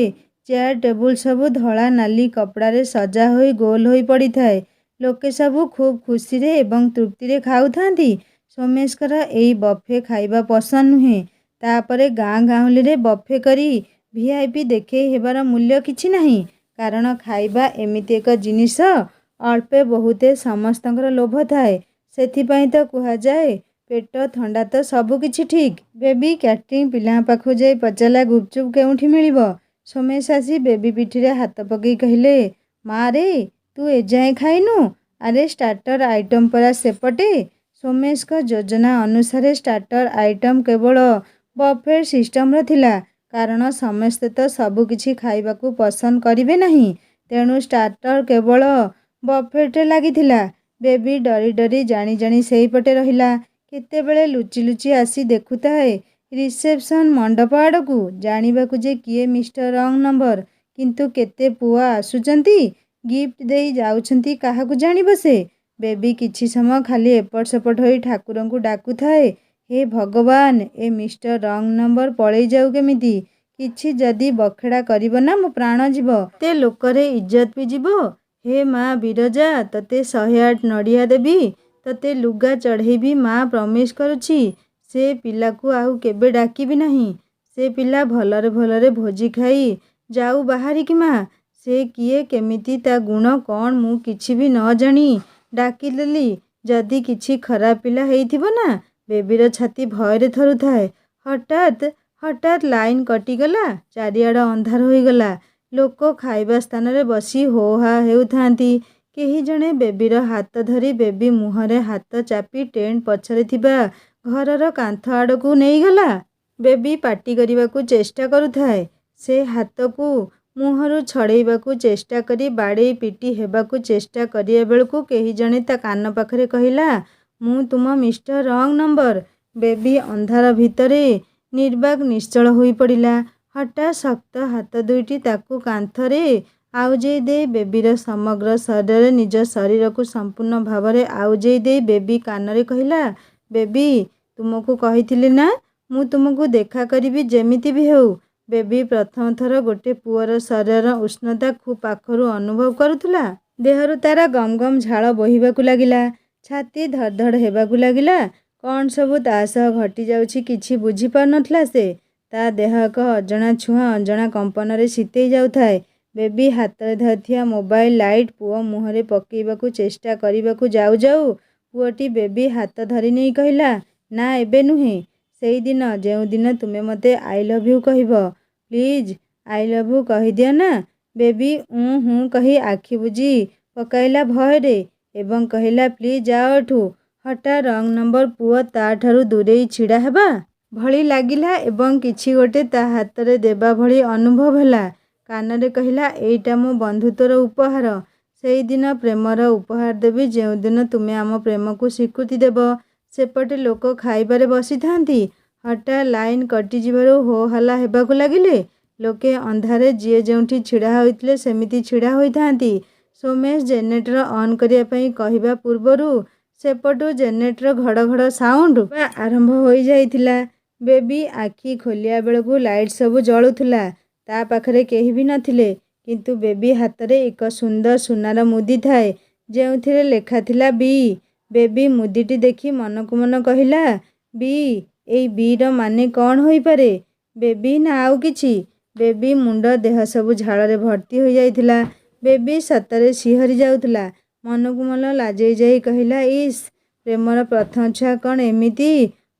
ଚେୟାର ଟେବୁଲ ସବୁ ଧଳା ନାଲି କପଡ଼ାରେ ସଜା ହୋଇ ଗୋଲ ହୋଇ ପଡ଼ିଥାଏ। ଲୋକେ ସବୁ ଖୁବ୍ ଖୁସିରେ ଏବଂ ତୃପ୍ତିରେ ଖାଉଥାନ୍ତି। ସୋମେଶଙ୍କର ଏଇ ବଫେ ଖାଇବା ପସନ୍ଦ ନୁହେଁ। ତାପରେ ଗାଁ ଗାଉଁଲିରେ ବଫେ କରି ଭିଆଇପି ଦେଖେଇ ହେବାର ମୂଲ୍ୟ କିଛି ନାହିଁ। କାରଣ ଖାଇବା ଏମିତି ଏକ ଜିନିଷ, ଅଳ୍ପେ ବହୁତେ ସମସ୍ତଙ୍କର ଲୋଭ ଥାଏ। ସେଥିପାଇଁ ତ କୁହାଯାଏ, ପେଟ ଥଣ୍ଡା ତ ସବୁ କିଛି ଠିକ୍। ବେବି କ୍ୟାଟରିଂ ପିଲାଙ୍କ ପାଖକୁ ଯାଇ ପଚାରିଲା, ଗୁପଚୁପ୍ କେଉଁଠି ମିଳିବ? ସୋମେଶ ଆସି ବେବି ପିଠିରେ ହାତ ପକେଇ କହିଲେ, ମା ରେ, ତୁ ଏଯାଏଁ ଖାଇନୁ? ଆରେ ଷ୍ଟାର୍ଟର ଆଇଟମ୍ ପରା ସେପଟେ। ସୋମେଶଙ୍କ ଯୋଜନା ଅନୁସାରେ ଷ୍ଟାର୍ଟର ଆଇଟମ୍ କେବଳ ବଫେଟ୍ ସିଷ୍ଟମର ଥିଲା। କାରଣ ସମସ୍ତେ ତ ସବୁ କିଛି ଖାଇବାକୁ ପସନ୍ଦ କରିବେ ନାହିଁ। ତେଣୁ ଷ୍ଟାର୍ଟର କେବଳ ବଫେଟ୍ରେ ଲାଗିଥିଲା। ବେବି ଡରି ଡରି ଜାଣି ଜାଣି ସେଇପଟେ ରହିଲା। କେତେବେଳେ ଲୁଚି ଲୁଚି ଆସି ଦେଖୁଥାଏ ରିସେପସନ୍ ମଣ୍ଡପ ଆଡ଼କୁ, ଜାଣିବାକୁ ଯେ କିଏ ମିଷ୍ଟର ରଙ୍ଗ ନମ୍ବର। କିନ୍ତୁ କେତେ ପୁଅ ଆସୁଛନ୍ତି, ଗିଫ୍ଟ ଦେଇ ଯାଉଛନ୍ତି, କାହାକୁ ଜାଣିବ ସେ? ବେବି କିଛି ସମୟ ଖାଲି ଏପଟ ସେପଟ ହୋଇ ଠାକୁରଙ୍କୁ ଡାକୁଥାଏ, ହେ ଭଗବାନ, ଏ ମିଷ୍ଟର ରଙ୍ଗ ନମ୍ବର ପଳେଇ ଯାଉ କେମିତି। କିଛି ଯଦି ବଖେଡ଼ା କରିବ ନା ମୋ ପ୍ରାଣ ଯିବ। ଏତେ ଲୋକରେ ଇଜ୍ଜତ ବି ଯିବ। ହେ ମା ବିରଜା, ତତେ 108 ନଡ଼ିଆ ଦେବି, ତତେ ଲୁଗା ଚଢ଼େଇବି। ମା ପ୍ରମିସ୍ କରୁଛି, ସେ ପିଲାକୁ ଆଉ କେବେ ଡାକିବି ନାହିଁ। ସେ ପିଲା ଭଲରେ ଭଲରେ ଭୋଜି ଖାଇ ଯାଉ ବାହାରିକି। ମା ସେ କିଏ, କେମିତି, ତା ଗୁଣ କ'ଣ ମୁଁ କିଛି ବି ନ ଜାଣି ଡାକିଦେଲି। ଯଦି କିଛି ଖରାପ ପିଲା ହେଇଥିବ ନା। ବେବିର ଛାତି ଭୟରେ ଥରୁଥାଏ। ହଠାତ୍ ଲାଇନ୍ କଟିଗଲା। ଚାରିଆଡ଼ ଅନ୍ଧାର ହୋଇଗଲା। ଲୋକ ଖାଇବା ସ୍ଥାନରେ ବସି ହୋ ହା ହେଉଥାନ୍ତି। କେହି ଜଣେ ବେବିର ହାତ ଧରି ବେବି ମୁହଁରେ ହାତ ଚାପି ଟେଣ୍ଟ ପଛରେ ଥିବା ଘରର କାନ୍ଥ ଆଡ଼କୁ ନେଇଗଲା। ବେବି ପାଟି କରିବାକୁ ଚେଷ୍ଟା କରୁଥାଏ। ସେ ହାତକୁ ମୁହଁରୁ ଛଡ଼େଇବାକୁ ଚେଷ୍ଟା କରି ବାଡ଼େଇ ପିଟି ହେବାକୁ ଚେଷ୍ଟା କରିବା ବେଳକୁ କେହି ଜଣେ ତା କାନ ପାଖରେ କହିଲା, ମୁଁ ତୁମ ମିଷ୍ଟର ରଙ୍ଗ ନମ୍ବର। ବେବି ଅନ୍ଧାର ଭିତରେ ନିର୍ବାକ୍ ନିଶ୍ଚଳ ହୋଇପଡ଼ିଲା। ହଠାତ୍ ଶକ୍ତ ହାତ ଦୁଇଟି ତାକୁ କାନ୍ଥରେ ଆଉଜେଇ ଦେଇ ବେବିର ସମଗ୍ର ଶରୀରରେ ନିଜ ଶରୀରକୁ ସମ୍ପୂର୍ଣ୍ଣ ଭାବରେ ଆଉଜେଇ ଦେଇ ବେବି କାନରେ କହିଲା, ବେବି, ତୁମକୁ କହିଥିଲି ନା, ମୁଁ ତୁମକୁ ଦେଖା କରିବି ଯେମିତି ବି ହେଉ। ବେବି ପ୍ରଥମ ଥର ଗୋଟେ ପୁଅର ଶରୀରର ଉଷ୍ଣତା ଖୁବ୍ ପାଖରୁ ଅନୁଭବ କରୁଥିଲା। ଦେହରୁ ତାର ଗମ ଗମ ଝାଳ ବୋହିବାକୁ ଲାଗିଲା। ଛାତି ଧଡ଼ ଧଡ଼ ହେବାକୁ ଲାଗିଲା। କ'ଣ ସବୁ ତା ସହ ଘଟି ଯାଉଛି କିଛି ବୁଝିପାରୁନଥିଲା ସେ। ତା ଦେହ ଏକ ଅଜଣା ଛୁଆଁ ଅଜଣା କମ୍ପନରେ ଶୀତେଇ ଯାଉଥାଏ। ବେବି ହାତରେ ଧରିଥିବା ମୋବାଇଲ ଲାଇଟ୍ ପୁଅ ମୁହଁରେ ପକେଇବାକୁ ଚେଷ୍ଟା କରିବାକୁ ଯାଉ ଯାଉ ପୁଅଟି ବେବି ହାତ ଧରି ନେଇ କହିଲା, ନା ଏବେ ନୁହେଁ, ସେଇଦିନ ଯେଉଁଦିନ ତୁମେ ମୋତେ ଆଇ ଲଭ୍ ୟୁ କହିବ। ପ୍ଲିଜ୍ ଆଇ ଲଭ୍ ୟୁ କହିଦିଅ ନା। ବେବି ହୁଁ କହି ଆଖି ବୁଜି ପକାଇଲା ଭୟରେ ଏବଂ କହିଲା, ପ୍ଲିଜ୍ ଯାଅ ଏଠୁ। ହଠାତ୍ ରଙ୍ଗ ନମ୍ବର ପୁଅ ତାଠାରୁ ଦୂରେଇ ଛିଡ଼ା ହେବା ଭଳି ଲାଗିଲା ଏବଂ କିଛି ଗୋଟେ ତା ହାତରେ ଦେବା ଭଳି ଅନୁଭବ ହେଲା। କାନରେ କହିଲା, ଏଇଟା ମୋ ବନ୍ଧୁତ୍ୱର ଉପହାର। ସେଇଦିନ ପ୍ରେମର ଉପହାର ଦେବି ଯେଉଁଦିନ ତୁମେ ଆମ ପ୍ରେମକୁ ସ୍ୱୀକୃତି ଦେବ। ସେପଟେ ଲୋକ ଖାଇବାରେ ବସିଥାନ୍ତି। ହଠାତ୍ ଲାଇନ୍ କଟିଯିବାରୁ ହୋ ହଲ୍ଲା ହେବାକୁ ଲାଗିଲେ। ଲୋକେ ଅନ୍ଧାରରେ ଯିଏ ଯେଉଁଠି ଛିଡ଼ା ହୋଇଥିଲେ ସେମିତି ଛିଡ଼ା ହୋଇଥାନ୍ତି। ସୋମେଶ ଜେନେରେଟର ଅନ୍ କରିବା ପାଇଁ କହିବା ପୂର୍ବରୁ ସେପଟୁ ଜେନେରେଟର ଘଡ଼ ଘଡ଼ ସାଉଣ୍ଡ ଆରମ୍ଭ ହୋଇଯାଇଥିଲା। ବେବି ଆଖି ଖୋଲିବା ବେଳକୁ ଲାଇଟ୍ ସବୁ ଜଳୁଥିଲା। ତା ପାଖରେ କେହି ବି ନଥିଲେ। କିନ୍ତୁ ବେବି ହାତରେ ଏକ ସୁନ୍ଦର ସୁନାର ମୁଦି ଥାଏ ଯେଉଁଥିରେ ଲେଖାଥିଲା ବି। ବେବି ମୁଦିଟି ଦେଖି ମନକୁ ମନ କହିଲା, ବି, ଏଇ ବିର ମାନେ କ'ଣ ହୋଇପାରେ? ବେବି ନା ଆଉ କିଛି? ବେବି ମୁଣ୍ଡ ଦେହ ସବୁ ଝାଳରେ ଭର୍ତ୍ତି ହୋଇଯାଇଥିଲା। ବେବି ସତରେ ଶିହରି ଯାଉଥିଲା। ମନକୁ ମନ ଲାଜେଇ ଯାଇ କହିଲା, ଇସ୍, ପ୍ରେମର ପ୍ରଥମ ଛୁଆ କ'ଣ ଏମିତି?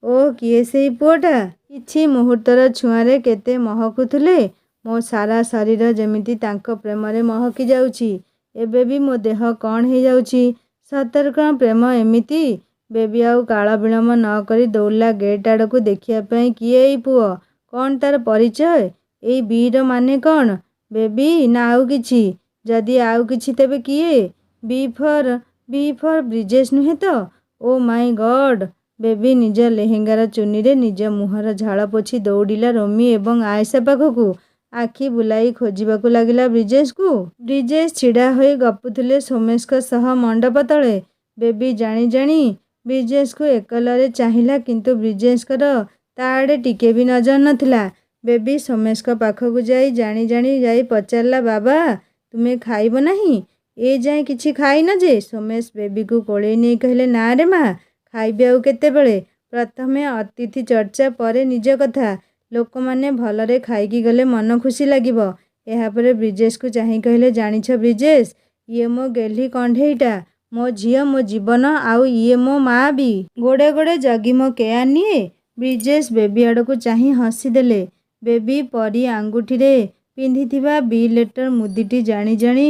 ଓଃ, କିଏ ସେଇ ପୁଅଟା? କିଛି ମୁହୂର୍ତ୍ତର ଛୁଆଁରେ କେତେ ମହକୁଥିଲେ। ମୋ ସାରା ଶରୀର ଯେମିତି ତାଙ୍କ ପ୍ରେମରେ ମହକି ଯାଉଛି। ଏବେ ବି ମୋ ଦେହ କ'ଣ ହେଇଯାଉଛି। ସତରେ କ'ଣ ପ୍ରେମ ଏମିତି? ବେବି ଆଉ କାଳ ବିଳମ୍ବ ନ କରି ଦୌଡ଼ିଲା ଗେଟ୍ ଆଡ଼କୁ ଦେଖିବା ପାଇଁ କିଏ ଏଇ ପୁଅ? କ'ଣ ତାର ପରିଚୟ? ଏଇ ବିର ମାନେ କ'ଣ? ବେବି ନା ଆଉ କିଛି? ଯଦି ଆଉ କିଛି ତେବେ କିଏ? ବି ଫର୍ ବ୍ରିଜେଶ ନୁହେଁ ତ? ଓ ମାଇ ଗଡ୍! ବେବି ନିଜ ଲେହେଙ୍ଗାର ଚୁନିରେ ନିଜ ମୁହଁର ଝାଳ ପୋଛି ଦୌଡ଼ିଲା ରୋମି ଏବଂ ଆୟେଶା ପାଖକୁ। ଆଖି ବୁଲାଇ ଖୋଜିବାକୁ ଲାଗିଲା ବ୍ରିଜେଶକୁ। ବ୍ରିଜେଶ ଛିଡ଼ା ହୋଇ ଗପୁଥିଲେ ସୋମେଶଙ୍କ ସହ ମଣ୍ଡପ ତଳେ। ବେବି ଜାଣି ଜାଣି ବ୍ରିଜେଶକୁ ଏକଲରେ ଚାହିଁଲା କିନ୍ତୁ ବ୍ରିଜେଶଙ୍କର ତା ଆଡ଼େ ଟିକେ ବି ନଜର ନଥିଲା। ବେବି ସୋମେଶଙ୍କ ପାଖକୁ ଯାଇ ଜାଣି ଜାଣି ଯାଇ ପଚାରିଲା, ବାବା, ତୁମେ ଖାଇବ ନାହିଁ? ଏ ଯାଏଁ କିଛି ଖାଇନ ଯେ? ସୋମେଶ ବେବିକୁ କୋଳେଇ ନେଇ କହିଲେ, ନା ରେ ମା, ଖାଇବି ଆଉ କେତେବେଳେ। ପ୍ରଥମେ ଅତିଥି ଚର୍ଚ୍ଚା, ପରେ ନିଜ କଥା। ଲୋକମାନେ ଭଲରେ ଖାଇକି ଗଲେ ମନ ଖୁସି ଲାଗିବ। ଏହାପରେ ବ୍ରିଜେଶକୁ ଚାହିଁ କହିଲେ, ଜାଣିଛ ବ୍ରିଜେଶ, ଇଏ ମୋ ଗେହ୍ଲି କଣ୍ଢେଇଟା, ମୋ ଝିଅ, ମୋ ଜୀବନ, ଆଉ ଇଏ ମୋ ମା ବି। ଗୋଡ଼େ ଗୋଡ଼େ ଜଗି ମୋ କେୟାର ନିଏ। ବ୍ରିଜେଶ ବେବି ଆଡ଼କୁ ଚାହିଁ ହସିଦେଲେ। ବେବି ପରି ଆଙ୍ଗୁଠିରେ ପିନ୍ଧିଥିବା ବି ଲେଟର ମୁଦିଟି ଜାଣି ଜାଣି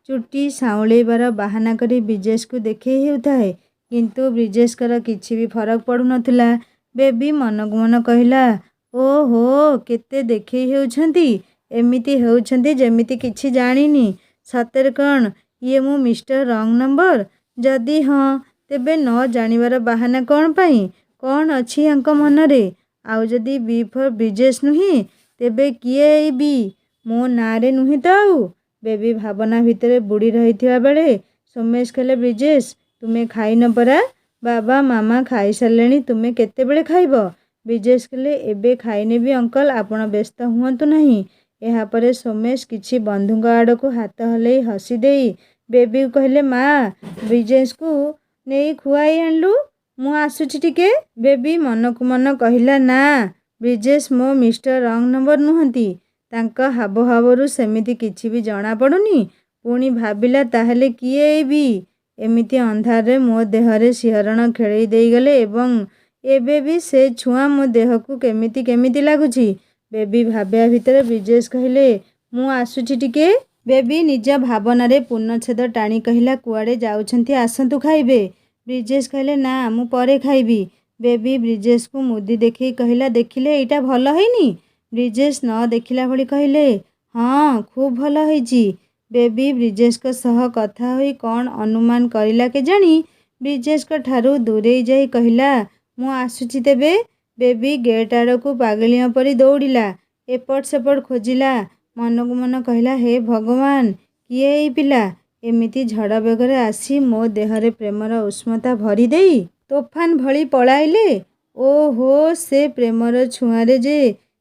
ଚୁଟି ସାଉଁଳେଇବାର ବାହାନା କରି ବ୍ରିଜେଶକୁ ଦେଖେଇ ହେଉଥାଏ। କିନ୍ତୁ ବ୍ରିଜେଶଙ୍କର କିଛି ବି ଫରକ ପଡ଼ୁନଥିଲା। ବେବି ମନକୁ ମନ କହିଲା, ଓହୋ, କେତେ ଦେଖେଇ ହେଉଛନ୍ତି। ଏମିତି ହେଉଛନ୍ତି ଯେମିତି କିଛି ଜାଣିନି। ସତରେ କ'ଣ ଇଏ ମୁଁ ମିଷ୍ଟର ରଙ୍ଗ ନମ୍ବର? ଯଦି ହଁ, ତେବେ ନ ଜାଣିବାର ବାହାନା କ'ଣ ପାଇଁ? କ'ଣ ଅଛି ୟାଙ୍କ ମନରେ? ଆଉ ଯଦି ବି ଫର୍ ବ୍ରିଜେଶ ନୁହେଁ, ତେବେ କିଏ ଏଇ ବି? ମୋ ନାଁରେ ନୁହେଁ ତ ଆଉ? ବେବି ଭାବନା ଭିତରେ ବୁଡ଼ି ରହିଥିବା ବେଳେ ସୋମେଶ କହିଲେ, ବ୍ରିଜେଶ, ତୁମେ ଖାଇନ ପରା? ବାବା ମାମା ଖାଇସାରିଲେଣି, ତୁମେ କେତେବେଳେ ଖାଇବ? ବ୍ରିଜେଶ କହିଲେ, ଏବେ ଖାଇନେବି ଅଙ୍କଲ, ଆପଣ ବ୍ୟସ୍ତ ହୁଅନ୍ତୁ ନାହିଁ। ଏହାପରେ ସୋମେଶ କିଛି ବନ୍ଧୁଙ୍କ ଆଡ଼କୁ ହାତ ହଲେଇ ହସି ଦେଇ ବେବିକୁ କହିଲେ, ମା, ବ୍ରିଜେଶକୁ ନେଇ ଖୁଆଇ ଆଣିଲୁ, ମୁଁ ଆସୁଛି ଟିକେ। ବେବି ମନକୁ ମନ କହିଲା, ନା, ବ୍ରିଜେଶ ମୋ ମିଷ୍ଟର ରଙ୍ଗ ନମ୍ବର ନୁହନ୍ତି। ତାଙ୍କ ହାବଭାବରୁ ସେମିତି କିଛି ବି ଜଣାପଡ଼ୁନି। ପୁଣି ଭାବିଲା, ତାହେଲେ କିଏ ଏଇ ବି? ଏମିତି ଅନ୍ଧାରରେ ମୋ ଦେହରେ ଶିହରଣ ଖେଳେଇ ଦେଇଗଲେ ଏବଂ ଏବେ ବି ସେ ଛୁଆଁ ମୋ ଦେହକୁ କେମିତି କେମିତି ଲାଗୁଛି। ବେବି ଭାବିବା ଭିତରେ ବ୍ରିଜେଶ କହିଲେ, ମୁଁ ଆସୁଛି ଟିକେ। ବେବି ନିଜ ଭାବନାରେ ପୂର୍ଣ୍ଣଚ୍ଛେଦ ଟାଣି କହିଲା, କୁଆଡ଼େ ଯାଉଛନ୍ତି, ଆସନ୍ତୁ ଖାଇବେ। ବ୍ରିଜେଶ କହିଲେ, ନା, ମୁଁ ପରେ ଖାଇବି। ବେବି ବ୍ରିଜେଶକୁ ମୁଦି ଦେଖେଇ କହିଲା, ଦେଖିଲେ ଏଇଟା ଭଲ ହେଇନି? ବ୍ରିଜେଶ ନ ଦେଖିଲା ଭଳି କହିଲେ, ହଁ, ଖୁବ୍ ଭଲ ହେଇଛି। ବେବି ବ୍ରିଜେଶଙ୍କ ସହ କଥା ହୋଇ କ'ଣ ଅନୁମାନ କରିଲା କେଜାଣି ବ୍ରିଜେଶଙ୍କ ଠାରୁ ଦୂରେଇ ଯାଇ କହିଲା, ମୁଁ ଆସୁଛି ତେବେ। ବେବି ଗେଟ୍ ଆଡ଼କୁ ପାଗଳିଆ ପରି ଦୌଡ଼ିଲା। ଏପଟ ସେପଟ ଖୋଜିଲା। ମନକୁ ମନ କହିଲା, ହେ ଭଗବାନ, କିଏ ଏଇ ପିଲା? ଏମିତି ଝଡ଼ ବେଗରେ ଆସି ମୋ ଦେହରେ ପ୍ରେମର ଉଷ୍ମତା ଭରି ଦେଇ ତୋଫାନ ଭଳି ପଳାଇଲେ। ଓହୋ, ସେ ପ୍ରେମର ଛୁଆଁରେ ଯେ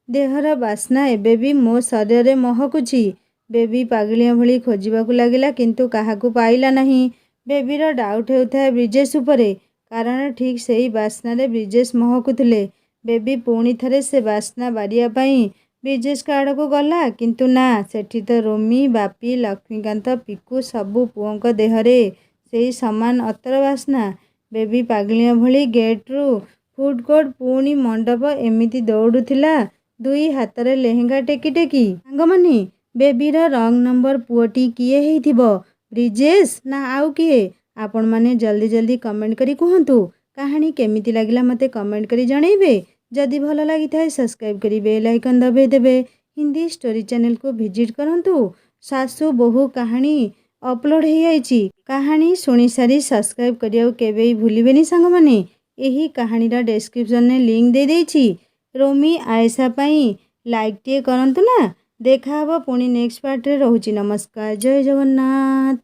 ଦେହର ବାସ୍ନା ଏବେ ବି ମୋ ଶରୀରରେ ମହକୁଛି। ବେବି ପାଗଳିଆ ଭଳି ଖୋଜିବାକୁ ଲାଗିଲା କିନ୍ତୁ କାହାକୁ ପାଇଲା ନାହିଁ। ବେବିର ଡାଉଟ୍ ହେଉଥାଏ ବ୍ରିଜେଶ ଉପରେ, କାରଣ ଠିକ୍ ସେଇ ବାସ୍ନାରେ ବ୍ରିଜେଶ ମହକୁଥିଲେ। ବେବି ପୁଣି ଥରେ ସେ ବାସ୍ନା ବାରିବା ପାଇଁ ବ୍ରିଜେଶଙ୍କ ଆଡ଼କୁ ଗଲା, କିନ୍ତୁ ନା, ସେଠି ତ ରୋମି, ବାପି, ଲକ୍ଷ୍ମୀକାନ୍ତ, ପିକୁ ସବୁ ପୁଅଙ୍କ ଦେହରେ ସେଇ ସମାନ ଅତର ବାସ୍ନା। ବେବି ପାଗଳିଆ ଭଳି ଗେଟ୍ରୁ ଫୁଡ୍ କୋର୍ଟ ପୁଣି ମଣ୍ଡପ ଏମିତି ଦୌଡ଼ୁଥିଲା, ଦୁଇ ହାତରେ ଲେହେଙ୍ଗା ଟେକି ଟେକି। ସାଙ୍ଗମାନେ, ବେବିର ରଙ୍ଗ ନମ୍ବର ପୁଅଟି କିଏ ହେଇଥିବ? ବ୍ରିଜେଶ ନା ଆଉ କିଏ? ଆପଣମାନେ ଜଲ୍ଦି ଜଲ୍ଦି କମେଣ୍ଟ କରି କୁହନ୍ତୁ। କାହାଣୀ କେମିତି ଲାଗିଲା ମୋତେ କମେଣ୍ଟ କରି ଜଣାଇବେ। ଯଦି ଭଲ ଲାଗିଥାଏ ସବସ୍କ୍ରାଇବ୍ କରି ବେଲ୍ ଆଇକନ୍ ଦବାଇ ଦେବେ। ହିନ୍ଦୀ ଷ୍ଟୋରି ଚ୍ୟାନେଲକୁ ଭିଜିଟ୍ କରନ୍ତୁ। ଶାଶୁ ବୋହୂ କାହାଣୀ ଅପଲୋଡ଼ ହେଇଯାଇଛି। କାହାଣୀ ଶୁଣିସାରି ସବସ୍କ୍ରାଇବ୍ କରିବାକୁ କେବେ ବି ଭୁଲିବେନି ସାଙ୍ଗମାନେ। ଏହି କାହାଣୀର ଡେସ୍କ୍ରିପସନରେ ଲିଙ୍କ ଦେଇଦେଇଛି। ରୋମି ଆয়েଶା ପାଇଁ ଲାଇକ୍ଟିଏ କରନ୍ତୁ ନା। ଦେଖାହବ ପୁଣି ନେକ୍ସଟ ପାର୍ଟରେ। ରହୁଛି ନମସ୍କାର, ଜୟ ଜଗନ୍ନାଥ।